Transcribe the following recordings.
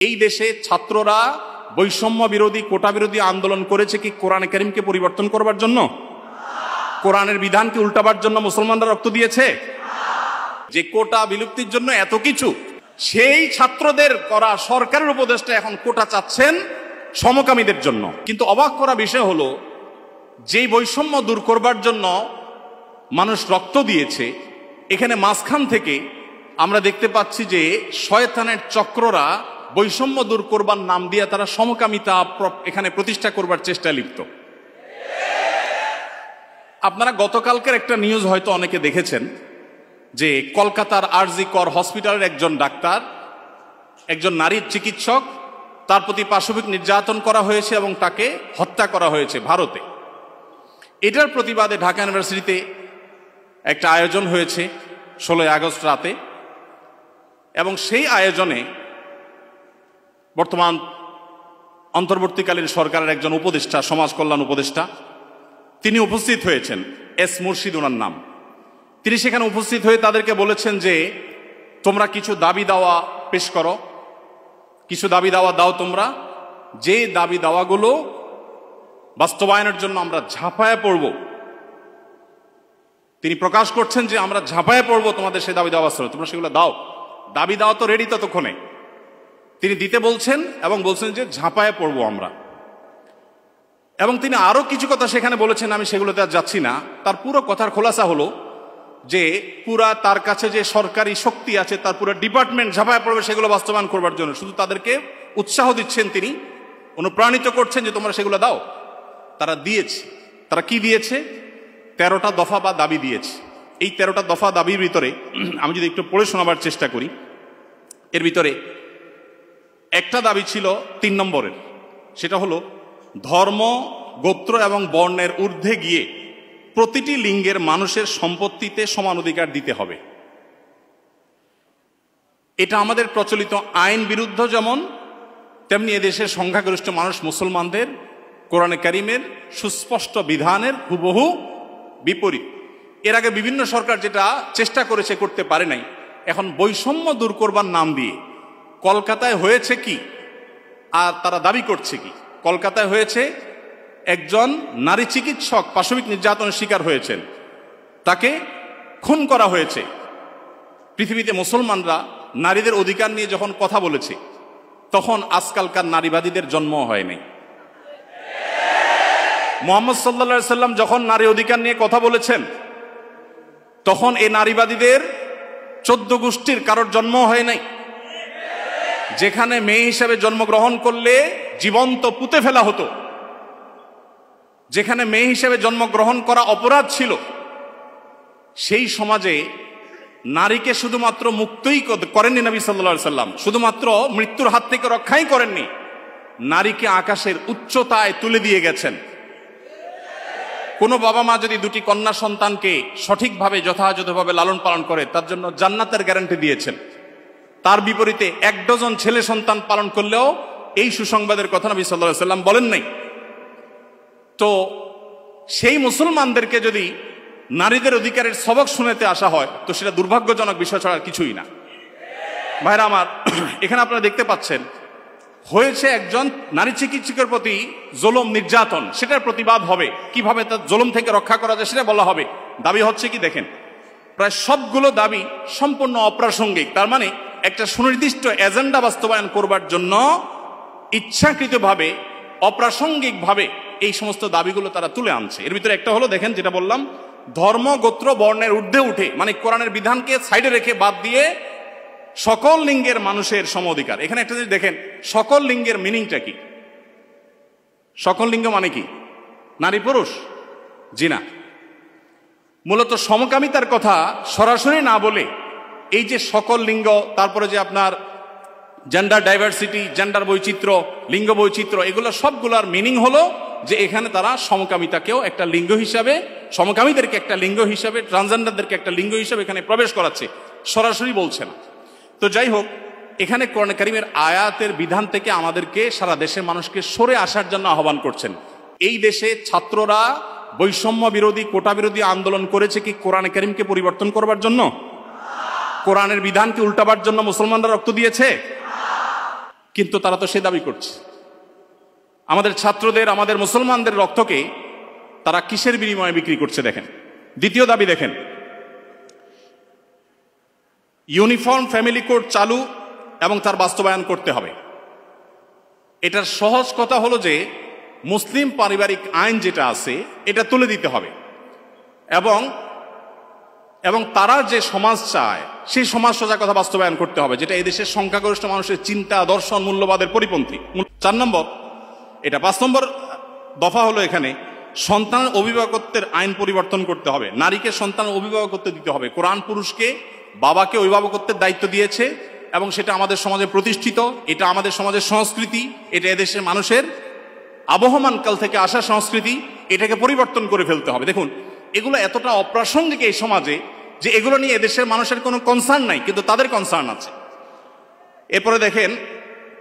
এই দেশে ছাত্ররা বৈষম্য বিরোধী কোটা বিরোধী আন্দোলন করেছে কি কোরআন কারীমকে পরিবর্তন করবার জন্য? কোরআনের বিধানকে উল্টাবার জন্য মুসলমানরা রক্ত দিয়েছে? যে কোটা বিলুপ্তির জন্য এত কিছু, সেই ছাত্রদের করা সরকারের উপদেষ্টা এখন কোটা চাচ্ছেন সমকামীদের জন্য। কিন্তু অবাক করা বিষয় হলো, যেই বৈষম্য দূর করবার জন্য মানুষ রক্ত দিয়েছে, এখানে মাঝখান থেকে আমরা দেখতে পাচ্ছি যে শয়তানের চক্ররা বৈষম্য দূর করবার নাম দিয়ে তারা সমকামিতা এখানে প্রতিষ্ঠা করবার চেষ্টায় লিপ্ত। আপনারা গতকালকের একটা নিউজ হয়তো অনেকে দেখেছেন যে কলকাতার আরজি কর হসপিটালের একজন ডাক্তার, একজন নারীর চিকিৎসক, তার প্রতি পাশবিক নির্যাতন করা হয়েছে এবং তাকে হত্যা করা হয়েছে ভারতে। এটার প্রতিবাদে ঢাকা ইউনিভার্সিটিতে একটা আয়োজন হয়েছে 16 আগস্ট রাতে, এবং সেই আয়োজনে বর্তমান অন্তর্বর্তীকালীন সরকারের একজন উপদেষ্টা, সমাজ কল্যাণ উপদেষ্টা, তিনি উপস্থিত হয়েছেন। এস মুর্শিদ ওনার নাম। তিনি সেখানে উপস্থিত হয়ে তাদেরকে বলেছেন যে তোমরা কিছু দাবি দাওয়া পেশ করো, কিছু দাবি দাওয়া দাও তোমরা, যে দাবি দাওয়াগুলো বাস্তবায়নের জন্য আমরা ঝাঁপায়ে পড়ব। তিনি প্রকাশ করছেন যে আমরা ঝাঁপায়ে পড়ব তোমাদের সেই দাবি দাওয়া ছিল, তোমরা সেগুলো দাও। দাবি দাওয়া তো রেডি ততক্ষণে, তিনি দিতে বলছেন এবং বলছেন যে ঝাঁপায়ে পড়ব আমরা। এবং তিনি আরো কিছু কথা সেখানে বলেছেন, আমি সেগুলোতে আর যাচ্ছি না। তার পুরো কথার খোলাসা হলো যে পুরা তার কাছে যে সরকারি শক্তি আছে, তার পুরো ডিপার্টমেন্ট ঝাঁপায়ে পড়বে সেগুলো বাস্তবায়ন করবার জন্য। শুধু তাদেরকে উৎসাহ দিচ্ছেন, তিনি অনুপ্রাণিত করছেন যে তোমরা সেগুলো দাও। তারা দিয়েছে। তারা কি দিয়েছে? 13টা দফা বা দাবি দিয়েছে। এই 13টা দফা দাবির ভিতরে আমি যদি একটু পড়ে শোনাবার চেষ্টা করি, এর ভিতরে একটা দাবি ছিল 3 নম্বরের, সেটা হলো ধর্ম, গোত্র এবং বর্ণের ঊর্ধ্বে গিয়ে প্রতিটি লিঙ্গের মানুষের সম্পত্তিতে সমান অধিকার দিতে হবে। এটা আমাদের প্রচলিত আইন বিরুদ্ধ যেমন, তেমনি এদেশের সংখ্যাগরিষ্ঠ মানুষ মুসলমানদের কোরআনে কারীমের সুস্পষ্ট বিধানের হুবহু বিপরীত। এর আগে বিভিন্ন সরকার যেটা চেষ্টা করেছে, করতে পারে নাই। এখন বৈষম্য দূর করবার নাম দিয়ে কলকাতায় হয়েছে কি, আর তারা দাবি করছে কি? কলকাতায় হয়েছে, একজন নারী চিকিৎসক পাশবিক নির্যাতনের শিকার হয়েছেন, তাকে খুন করা হয়েছে। পৃথিবীতে মুসলমানরা নারীদের অধিকার নিয়ে যখন কথা বলেছে, তখন আজকালকার নারীবাদীদের জন্ম হয়নি। মুহাম্মদ সাল্লাল্লাহু আলাইহি সাল্লাম যখন নারী অধিকার নিয়ে কথা বলেছেন, তখন এই নারীবাদীদের 14 গোষ্ঠীর কারোর জন্ম হয় নাই। যেখানে মেয়ে হিসেবে জন্মগ্রহণ করলে জীবন্ত পুঁতে ফেলা হতো, যেখানে মেয়ে হিসেবে জন্মগ্রহণ করা অপরাধ ছিল, সেই সমাজে নারীকে শুধুমাত্র মুক্তই করেননি নবী সাল্লাল্লাহু আলাইহি সাল্লাম, শুধুমাত্র মৃত্যুর হাত থেকে রক্ষাই করেননি, নারীকে আকাশের উচ্চতায় তুলে দিয়ে গেছেন। কোনো বাবা মা যদি 2টি কন্যা সন্তানকে সঠিকভাবে যথাযথভাবে লালন পালন করে, তার জন্য জান্নাতের গ্যারান্টি দিয়েছেন। তার বিপরীতে 1 ডজন ছেলে সন্তান পালন করলেও এই সুসংবাদের কথা নবী সাল্লাল্লাহু আলাইহি সাল্লাম বলেন নাই। তো সেই মুসলমানদেরকে যদি নারীদের অধিকারের সবক শুনাতে আসা হয়, তো সেটা দুর্ভাগ্যজনক বিষয় ছাড়া কিছুই না। ভাইরা আমার, এখানে আপনারা দেখতে পাচ্ছেন হয়েছে একজন নারী চিকিৎসকের প্রতি জুলুম নির্যাতন, সেটার প্রতিবাদ হবে, কিভাবে তার জুলুম থেকে রক্ষা করা যায় সেটা বলা হবে। দাবি হচ্ছে কি দেখেন, প্রায় সবগুলো দাবি সম্পূর্ণ অপ্রাসঙ্গিক। তার মানে একটা সুনির্দিষ্ট এজেন্ডা বাস্তবায়ন করবার জন্য ইচ্ছাকৃতভাবে অপ্রাসঙ্গিকভাবে এই সমস্ত দাবিগুলো তারা তুলে আনছে। এর ভিতরে একটা হলো, দেখেন যেটা বললাম, ধর্ম, গোত্র, বর্ণের ঊর্ধ্বে উঠে, মানে কোরআনের বিধানকে সাইডে রেখে বাদ দিয়ে সকল লিঙ্গের মানুষের সম অধিকার। এখানে একটা জিনিস দেখেন, সকল লিঙ্গের মিনিংটা কি? সকল লিঙ্গ মানে কি? নারী পুরুষ? জি না। মূলত সমকামিতার কথা সরাসরি না বলে এই যে সকল লিঙ্গ, তারপরে যে আপনার জেন্ডার ডাইভার্সিটি, জেন্ডার বৈচিত্র্য, লিঙ্গ বৈচিত্র্য, এগুলো সবগুলোর মিনিং হলো যে এখানে তারা সমকামিতাকেও একটা লিঙ্গ হিসাবে, সমকামীদেরকে একটা লিঙ্গ হিসাবে, ট্রান্সজেন্ডারদেরকে একটা লিঙ্গ হিসাবে এখানে প্রবেশ করাচ্ছে, সরাসরি বলছে না। তো যাই হোক, এখানে কোরআন কারীমের আয়াতের বিধান থেকে আমাদেরকে, সারা দেশের মানুষকে সরে আসার জন্য আহ্বান করছেন। এই দেশে ছাত্ররা বৈষম্য বিরোধী কোটা বিরোধী আন্দোলন করেছে কি কোরআন কারীমকে পরিবর্তন করবার জন্য? কোরআনের বিধানকে উল্টাবার জন্য মুসলমানরা রক্ত দিয়েছে? কিন্তু তারা তো সে দাবি করছে। আমাদের ছাত্রদের, আমাদের মুসলমানদের রক্তকে তারা কিসের বিনিময়ে বিক্রি করছে দেখেন। দ্বিতীয় দাবি দেখেন, ইউনিফর্ম ফ্যামিলি কোড চালু এবং তার বাস্তবায়ন করতে হবে। এটার সহজ কথা হলো যে মুসলিম পারিবারিক আইন যেটা আছে এটা তুলে দিতে হবে এবং তারা যে সমাজ চায় সেই সমাজ সোজা কথা বাস্তবায়ন করতে হবে, যেটা এদেশের সংখ্যাগরিষ্ঠ মানুষের চিন্তা, দর্শন, মূল্যবাদের পরিপন্থী। 4 নম্বর, এটা 5 নম্বর দফা হলো এখানে সন্তানের অভিভাবকত্বের আইন পরিবর্তন করতে হবে। নারীকে সন্তানের অভিভাবকত্ব দিতে হবে। কোরআন পুরুষকে, বাবাকে অভিভাবকত্বের দায়িত্ব দিয়েছে এবং সেটা আমাদের সমাজে প্রতিষ্ঠিত। এটা আমাদের সমাজের সংস্কৃতি, এটা এদেশের মানুষের আবহমান কাল থেকে আসা সংস্কৃতি। এটাকে পরিবর্তন করে ফেলতে হবে। দেখুন, এগুলো এতটা অপ্রাসঙ্গিক এই সমাজে যে এগুলো নিয়ে এদেশের মানুষের কোনো কনসার্ন নাই, কিন্তু তাদের কনসার্ন আছে। এরপরে দেখেন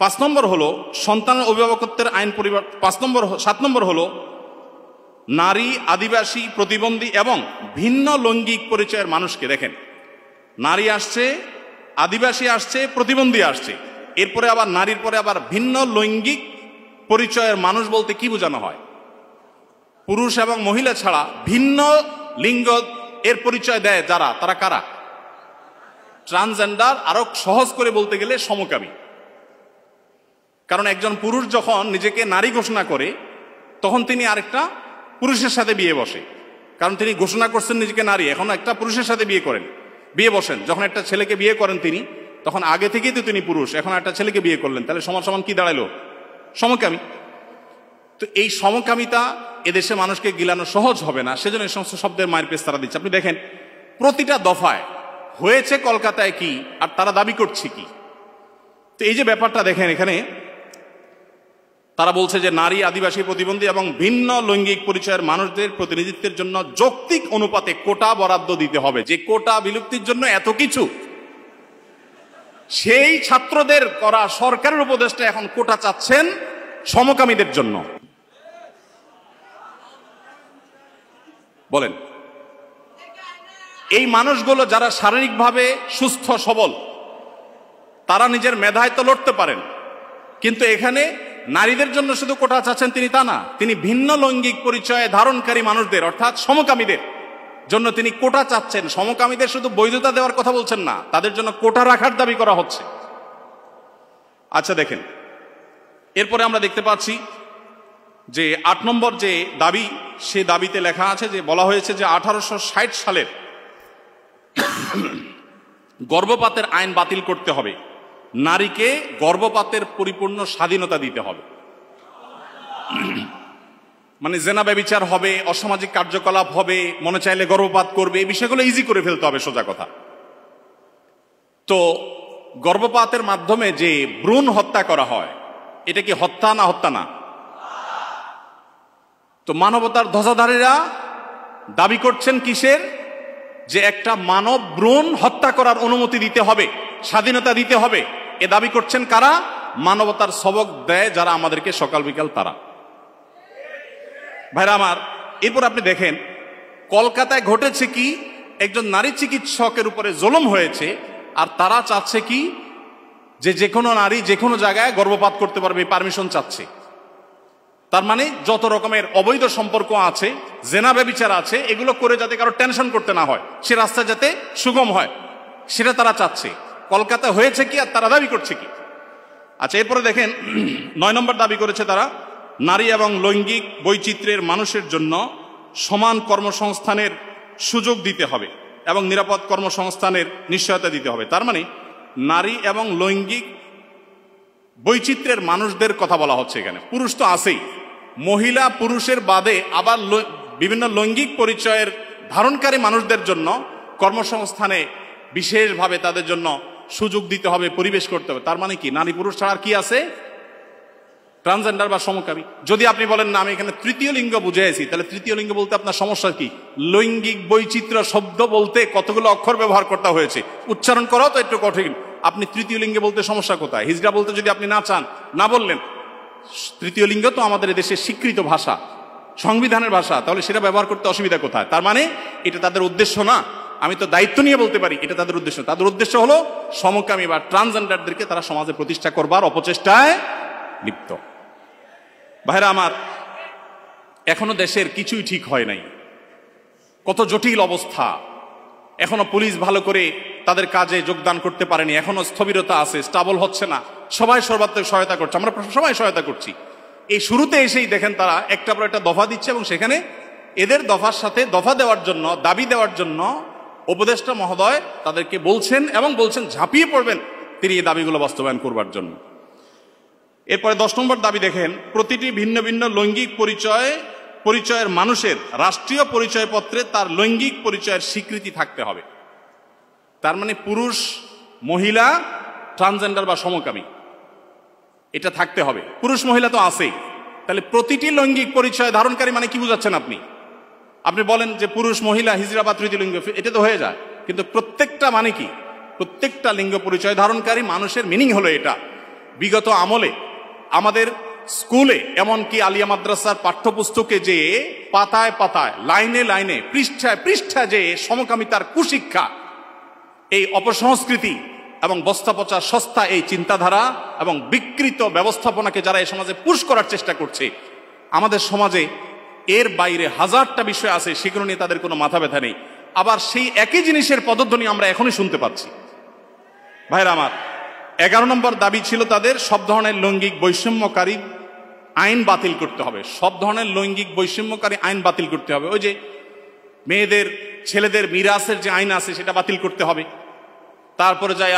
5 নম্বর হলো সন্তানের অভিভাবকত্বের আইন পরিবর্তন। 7 নম্বর হলো নারী, আদিবাসী, প্রতিবন্ধী এবং ভিন্ন লৈঙ্গিক পরিচয়ের মানুষকে, দেখেন নারী আসছে, আদিবাসী আসছে, প্রতিবন্ধী আসছে, এরপরে আবার নারীর পরে আবার ভিন্ন লৈঙ্গিক পরিচয়ের মানুষ বলতে কি বোঝানো হয়? পুরুষ এবং মহিলা ছাড়া ভিন্ন লিঙ্গ এর পরিচয় দেয় যারা, তারা কারা? ট্রান্সজেন্ডার। আরো সহজ করে বলতে গেলে সমকামী। কারণ একজন পুরুষ যখন নিজেকে নারী ঘোষণা করে তখন তিনি আরেকটা পুরুষের সাথে বিয়ে বসে, কারণ তিনি ঘোষণা করছেন নিজেকে নারী, এখন একটা পুরুষের সাথে বিয়ে বসেন। যখন একটা ছেলেকে বিয়ে করেন তিনি, তখন আগে থেকেই তো তিনি পুরুষ, এখন একটা ছেলেকে বিয়ে করলেন, তাহলে সমান সমান কি দাঁড়ালো? সমকামী। তো এই সমকামিতা এদেশে মানুষকে গিলানো সহজ হবে না, সেজন্য এই সমস্ত শব্দের মায়ের পেশ তারা দিচ্ছে। আপনি দেখেন প্রতিটা দফায় হয়েছে কলকাতায় কি আর তারা দাবি করছে কি। তো এই যে ব্যাপারটা দেখেন, এখানে তারা বলছে যে নারী, আদিবাসী, প্রতিবন্ধী এবং ভিন্ন লৈঙ্গিক পরিচয়ের মানুষদের প্রতিনিধিত্বের জন্য যৌক্তিক অনুপাতে কোটা বরাদ্দ দিতে হবে। যে কোটা বিলুপ্তির জন্য এত কিছু, সেই ছাত্রদের করা সরকারের উপদেষ্টা এখন কোটা চাচ্ছেন সমকামীদের জন্য। বলেন, এই মানুষগুলো যারা শারীরিকভাবে সুস্থ সবল, তারা নিজের মেধায় তো লড়তে পারেন, কিন্তু এখানে নারীদের জন্য শুধু কোটা চাচ্ছেন তিনি তা না, তিনি ভিন্ন লৈঙ্গিক পরিচয় ধারণকারী মানুষদের অর্থাৎ সমকামীদের জন্য তিনি কোটা চাচ্ছেন। সমকামীদের শুধু বৈধতা দেওয়ার কথা বলছেন না, তাদের জন্য কোটা রাখার দাবি করা হচ্ছে। আচ্ছা দেখেন, এরপরে আমরা দেখতে পাচ্ছি যে 8 নম্বর যে দাবি, সে দাবিতে লেখা আছে যে বলা হয়েছে যে 1860 সালের গর্ভপাতের আইন বাতিল করতে হবে, নারীকে গর্ভপাতের পরিপূর্ণ স্বাধীনতা দিতে হবে। মানে জেনা ব্যভিচার হবে, অসামাজিক কার্যকলাপ হবে, মনে চাইলে গর্ভপাত করবে, এই বিষয়গুলো ইজি করে ফেলতে হবে, সোজা কথা। তো গর্ভপাতের মাধ্যমে যে ভ্রূণ হত্যা করা হয়, এটা কি হত্যা না? হত্যা না। তো মানবতার ধ্বজাধারীরা দাবি করছেন কিসের? যে একটা মানব ভ্রূণ হত্যা করার অনুমতি দিতে হবে, স্বাধীনতা দিতে হবে। এ দাবি করছেন কারা? মানবতার সবক দেয় যারা আমাদেরকে সকাল বিকাল, তারা। ভাইরা আমার, এরপর আপনি দেখেন কলকাতায় ঘটেছে কি, একজন নারী চিকিৎসকের উপরে জুলুম হয়েছে, আর তারা চাচ্ছে কি যে কোনো নারী যে কোনো জায়গায় গর্ভপাত করতে পারবে, পারমিশন চাচ্ছে। তার মানে যত রকমের অবৈধ সম্পর্ক আছে, জেনা ব্যভিচার আছে, এগুলো করে যাতে কারো টেনশন করতে না হয়, সে রাস্তা যাতে সুগম হয়, সেটা তারা চাচ্ছে। কলকাতা হয়েছে কি আর তারা দাবি করছে কি? আচ্ছা, এরপরে দেখেন 9 নম্বর দাবি করেছে তারা, নারী এবং লৈঙ্গিক বৈচিত্র্যের মানুষের জন্য সমান কর্মসংস্থানের সুযোগ দিতে হবে এবং নিরাপদ কর্মসংস্থানের নিশ্চয়তা দিতে হবে। তার মানে নারী এবং লৈঙ্গিক বৈচিত্র্যের মানুষদের কথা বলা হচ্ছে এখানে। পুরুষ তো আছেই, মহিলা পুরুষের বাদে আবার বিভিন্ন লৈঙ্গিক পরিচয়ের ধারণকারী মানুষদের জন্য কর্মসংস্থানে বিশেষভাবে তাদের জন্য সুযোগ দিতে হবে, পরিবেশ করতে হবে। তার মানে কি নারী পুরুষ ছাড়া আর কি আছে? ট্রান্সজেন্ডার বা সমকামী। যদি আপনি বলেন না আমি এখানে তৃতীয় লিঙ্গ বুঝেছি, তাহলে তৃতীয় লিঙ্গ বলতে আপনার সমস্যা কি? লৈঙ্গিক বৈচিত্র্য শব্দ বলতে কতগুলো অক্ষর ব্যবহার করতে হয়েছে, উচ্চারণ করাও তো একটু কঠিন। আপনি তৃতীয় লিঙ্গে বলতে সমস্যা কোথায়? হিজড়া বলতে যদি আপনি না চান, না বললেন। তৃতীয় লিঙ্গ তো আমাদের দেশের স্বীকৃত ভাষা, সংবিধানের ভাষা, তাহলে সেটা ব্যবহার করতে অসুবিধা কোথায়? তার মানে এটা তাদের উদ্দেশ্য না। আমি তো দায়িত্ব নিয়ে বলতে পারি এটা তাদের উদ্দেশ্য। তাদের উদ্দেশ্য হলো সমকামী বা ট্রান্সজেন্ডারদেরকে তারা সমাজে প্রতিষ্ঠা করবার অপচেষ্টায় লিপ্ত। ভাইরা আমার, এখনো দেশের কিছুই ঠিক হয় নাই, কত জটিল অবস্থা। এখনো পুলিশ ভালো করে তাদের কাজে যোগদান করতে পারেনি, এখনো স্থবিরতা আছে, স্টাবল হচ্ছে না। সবাই সর্বাত্মক সহায়তা করছে, আমরা সবাই সহায়তা করছি। এই শুরুতে এসেই দেখেন তারা একটা পর একটা দফা দিচ্ছে এবং সেখানে এদের দফার সাথে দফা দেওয়ার জন্য, দাবি দেওয়ার জন্য উপদেষ্টা মহোদয় তাদেরকে বলছেন এবং বলছেন ঝাঁপিয়ে পড়বেন তিনি এই দাবিগুলো বাস্তবায়ন করবার জন্য। এরপরে 10 নম্বর দাবি দেখেন, প্রতিটি ভিন্ন ভিন্ন লৈঙ্গিক পরিচয়ের মানুষের রাষ্ট্রীয় পরিচয়পত্রে তার লৈঙ্গিক পরিচয়ের স্বীকৃতি থাকতে হবে। তার মানে পুরুষ, মহিলা, ট্রান্সজেন্ডার বা সমকামী এটা থাকতে হবে। পুরুষ মহিলা তো আছেই, তাহলে প্রতিটি লৈঙ্গিক পরিচয় ধারণকারী মানে কি বুঝাচ্ছেন আপনি? আপনি বলেন যে পুরুষ, মহিলা, হিজড়া বা তৃতীয় লিঙ্গ, এটা তো হয়ে যায়, কিন্তু প্রত্যেকটা মানে কি? প্রত্যেকটা লিঙ্গ পরিচয় ধারণকারী মানুষের মিনিং হলো এটা। বিগত আমলে আমাদের স্কুলে, এমনকি আলিয়া মাদ্রাসার পাঠ্যপুস্তকে যে পাতায় পাতায়, লাইনে লাইনে, পৃষ্ঠায় পৃষ্ঠায় যে সমকামিতার কুশিক্ষা, এই অপসংস্কৃতি এবং বস্তাপচা সস্তা এই চিন্তাধারা এবং বিকৃত ব্যবস্থাপনাকে যারা এই সমাজে পুশ করার চেষ্টা করছে, আমাদের সমাজে এর বাইরে হাজারটা বিষয় আছে, সেগুলো নিয়ে তাদের কোনো মাথা ব্যথা নেই। আবার সেই একই জিনিসের পদধ্বনি আমরা এখনই শুনতে পাচ্ছি। ভাইরা আমার, 11 নম্বর দাবি ছিল তাদের, সব ধরনের লৈঙ্গিক বৈষম্যকারী আইন বাতিল করতে হবে। সব ধরনের লৈঙ্গিক বৈষম্যকারী আইন বাতিল করতে হবে। ওই যে মেয়েদের, ছেলেদের মিরাসের যে আইন আছে সেটা বাতিল করতে হবে। তারপরে যায়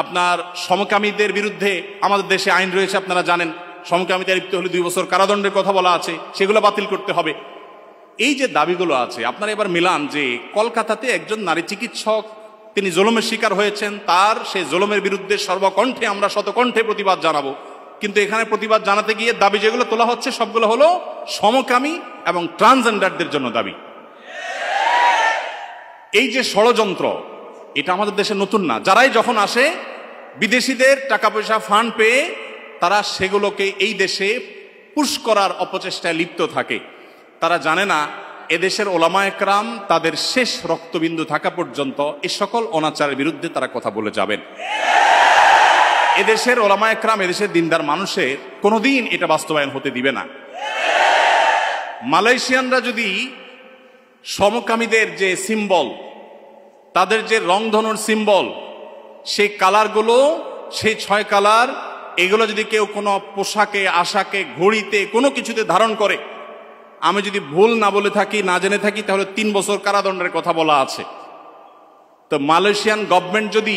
আপনার সমকামীদের বিরুদ্ধে আমাদের দেশে আইন রয়েছে, আপনারা জানেন, সমকামিতা লিপ্ত হলে 2 বছর কারাদণ্ডের কথা বলা আছে, সেগুলো বাতিল করতে হবে। এই যে দাবিগুলো আছে, আপনারা এবার মিলান যে কলকাতাতে একজন নারী চিকিৎসক তিনি জুলুমের শিকার হয়েছেন, তার সেই জুলুমের বিরুদ্ধে সর্বকণ্ঠে আমরা শতকণ্ঠে প্রতিবাদ জানাবো, কিন্তু এখানে প্রতিবাদ জানাতে গিয়ে দাবি যেগুলো তোলা হচ্ছে সবগুলো হলো সমকামী এবং ট্রান্সজেন্ডারদের জন্য দাবি। এই যে ষড়যন্ত্র, এটা আমাদের দেশে নতুন না। যারাই যখন আসে, বিদেশিদের টাকা পয়সা ফান্ড পেয়ে তারা সেগুলোকে এই দেশে পুশ করার অপচেষ্টায় লিপ্ত থাকে। তারা জানে না এদেশের ওলামা একরাম তাদের শেষ রক্তবিন্দু থাকা পর্যন্ত এই সকল অনাচারের বিরুদ্ধে তারা কথা বলে যাবেন। এদেশের ওলামা একরাম, এদেশের দিনদার মানুষের কোনোদিন এটা বাস্তবায়ন হতে দিবে না। মালয়েশিয়ানরা যদি সমকামীদের যে সিম্বল, তাদের যে রংধনুর সিম্বল, সেই কালারগুলো, সেই 6 কালার, এগুলো যদি কেউ কোনো পোশাকে, আশাকে, ঘড়িতে, কোনো কিছুতে ধারণ করে, আমি যদি ভুল না বলে থাকি, না জেনে থাকি, তাহলে 3 বছর কারাদণ্ডের কথা বলা আছে। তো মালয়েশিয়ান গভর্নমেন্ট যদি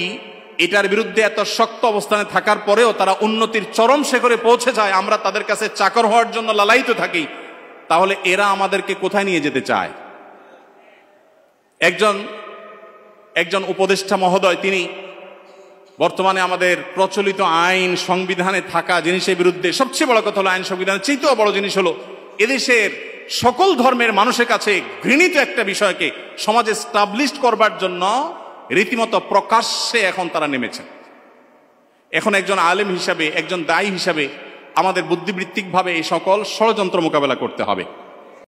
এটার বিরুদ্ধে এত শক্ত অবস্থানে থাকার পরেও তারা উন্নতির চরম শিখরে পৌঁছে যায়, আমরা তাদের কাছে চাকর হওয়ার জন্য লালায়িত থাকি, তাহলে এরা আমাদেরকে কোথায় নিয়ে যেতে চায়? একজন উপদেষ্টা মহোদয়, তিনি বর্তমানে আমাদের প্রচলিত আইন সংবিধানে থাকা জিনিসের বিরুদ্ধে, সবচেয়ে বড় কথা হলো আইন সংবিধানের চেয়েও বড় জিনিস হলো এদেশের সকল ধর্মের মানুষের কাছে ঘৃণিত একটা বিষয়কে সমাজে স্টাবলিশড করবার জন্য রীতিমতো প্রকাশ্যে এখন তারা নেমেছেন। এখন একজন আলেম হিসাবে, একজন দায়ী হিসাবে আমাদের বুদ্ধিবৃত্তিকভাবে এই সকল ষড়যন্ত্র মোকাবেলা করতে হবে।